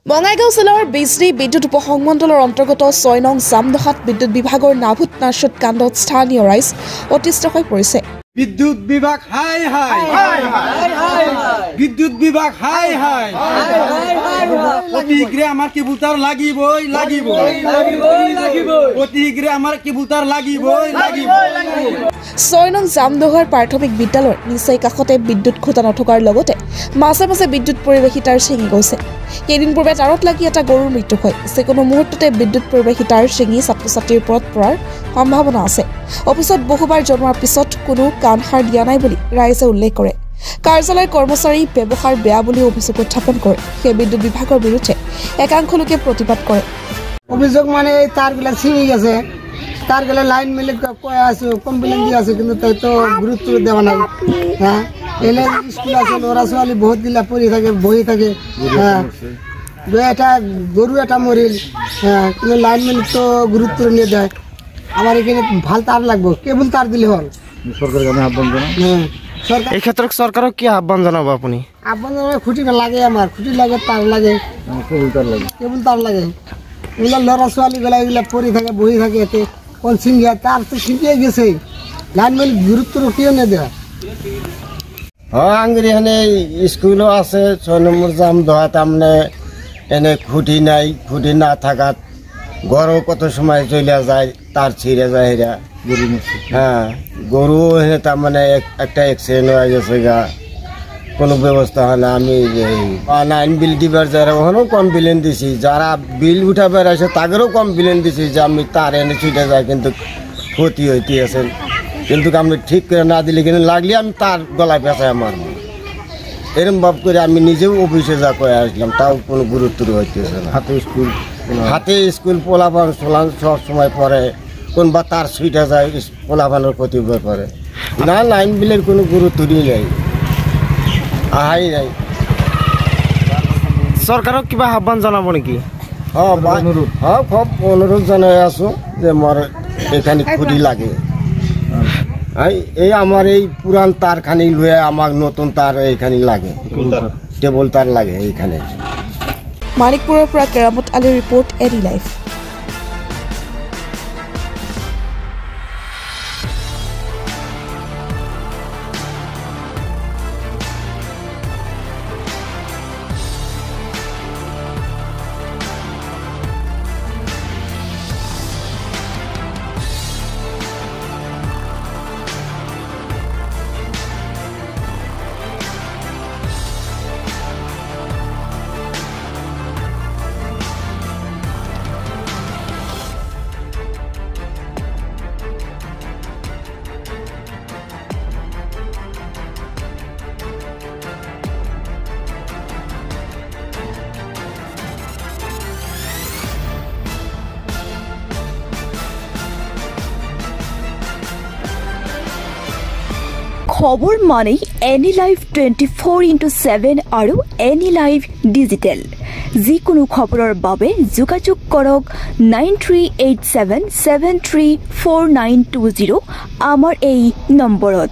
বঙাইগাঁও জিলাৰ বিজলী বিদ্যুৎ উপসংমণ্ডলৰ অন্তৰ্গত ৬ নং জামদহাত বিদ্যুৎ বিভাগৰ নাভূত নাৰ্ছত কাণ্ডত স্থানীয় ৰাইজ অতিষ্ঠ হৈ পৰিছে। বিদ্যুৎ বিভাগ হাই হাই বিদ্যুৎ বিভাগ হাই হাই অতিগ্ৰে আমাৰ কেবুলতাৰ লাগিবই অতিগ্ৰে আমাৰ কেবুলতাৰ লাগিবই ৬ নং জামদহাৰ প্ৰাথমিক বিদ্যালয়ৰ নিচেই কাষতে বিদ্যুৎ খুঁটা নথকাৰ লগতে মাজে মাজে বিদ্যুৎ পৰিৱেশী তাঁৰ ছিঙি গৈছে। কেইদিন পূৰ্বে তাঁৰত লাগি এটা গৰুৰ মৃত্যু হয়। যিকোনো মুহূৰ্ততে বিদ্যুৎ পৰিৱেশী তাঁৰ ছিঙি ছাত্ৰ ছাত্ৰীৰ ওপৰত পৰাৰ সম্ভাৱনা আছে। অফিচত বহুবাৰ জনোৱাৰ পিছত কোনো কাণসাৰ দিয়া নাই বুলি ৰাইজে উল্লেখ কৰে। কাৰ্যালয়ৰ কৰ্মচাৰী ব্যৱহাৰ বেয়া বুলি অভিযোগ উত্থাপন কৰে। সেই বিদ্যুৎ বিভাগৰ বিৰুদ্ধে একাংশ লোকে প্ৰতিবাদ কৰে। অভিযোগ মানে এই তারগুলা ছিঁড়ে গেছে, তারগুলা লাইন মিলে কয়ে আছে, কমপ্লেন দিয়ে আছে, কিন্তু তাই তো গুরুত্ব দেওয়া নাই। হ্যাঁ, এলে স্কুল আছে, ল'ৰা ছোৱালী বহুত গিলা পড়ি থাকে, বহি থাকে। হ্যাঁ, এটা গরু এটা মরিল। হ্যাঁ, কিন্তু লাইন মিলে তো গুরুত্ব নিয়ে দেয়। আমার এখানে ভাল তার লাগবো, কেবল তার দিলে হল। সরকারের কাছে আহ্বান জানান। হ্যাঁ, এই ক্ষেত্ৰত চৰকাৰক কি আহ্বান জনাব আপুনি? আহ্বান জানাবে খুঁটি লাগে, আমাৰ খুঁটি লাগে, তাৰ লাগে, কেবল তাৰ লাগে। এগুলো ল'ৰা ছোৱালীগুলা এগুলা পড়ি থাকে, বহি থাকে, এতে কোন ছিঙিয়া তার তো ছিঁড়িয়ে গেছে। লাইন মিল গুরুত্ব কিয় নেদেয়? হ্যাঁ, আঙ্গির এখানে স্কুলও আছে। ৬ নম্বর জামদহা তামনে এনে খুঁটি নাই, খুঁটি না থাকাত গরু কত সময় চলে যায়, তার ছিঁড়ে যায় এরা। হ্যাঁ, গরু এখানে তার মানে একটা অ্যাক্সিডেন্ট হয়ে গেছে গা, কোনো ব্যবস্থা হয় না। আমি লাইন বিল দিবার যারা ওখানেও কমপ্লেন দিছি, যারা বিল উঠাবার আছে তাদেরও কমপ্লেন দিছি যে আমি তার এনে ছুটে যায়, কিন্তু ক্ষতি হইতে আছেন, কিন্তু আমি ঠিক করে না দিলে কিন্তু লাগলে আমি তার গলায় পেঁচায় মারব। এরকম ভাব করে আমি নিজেও অফিসে যা করে আসলাম, তাও কোনো গুরুত্ব হইতেছে না। হাতে স্কুল পোলাপান সোলান সব সময় পরে, কোনবা তার ছুটে যায়, পোলাপানের ক্ষতি করে না। লাইন বিলের কোনো গুরুত্বই নেই, আহাই নাই। চৰকাৰক কিবা আহ্বান জনাব নেকি? হ্যাঁ, খুব অনুরোধ জানাই আছো যে আমার এখানে খুঁটি লাগে। এই আমার এই পুরান তারখানি লুয়ে আমার নতুন তার এইখানে লাগে, টেবল তার লাগে এইখানে। মানিকপুৰৰ পৰা কেৰামত আলীৰ ৰিপৰ্ট, এনি লাইভ। খবৰ মানেই এনি লাইভ 24/7 আৰু এনি লাইভ ডিজিটেল। যিকোনো খবৰৰ বাবে যোগাযোগ কৰক 9387734920 আমাৰ এই নম্বৰত।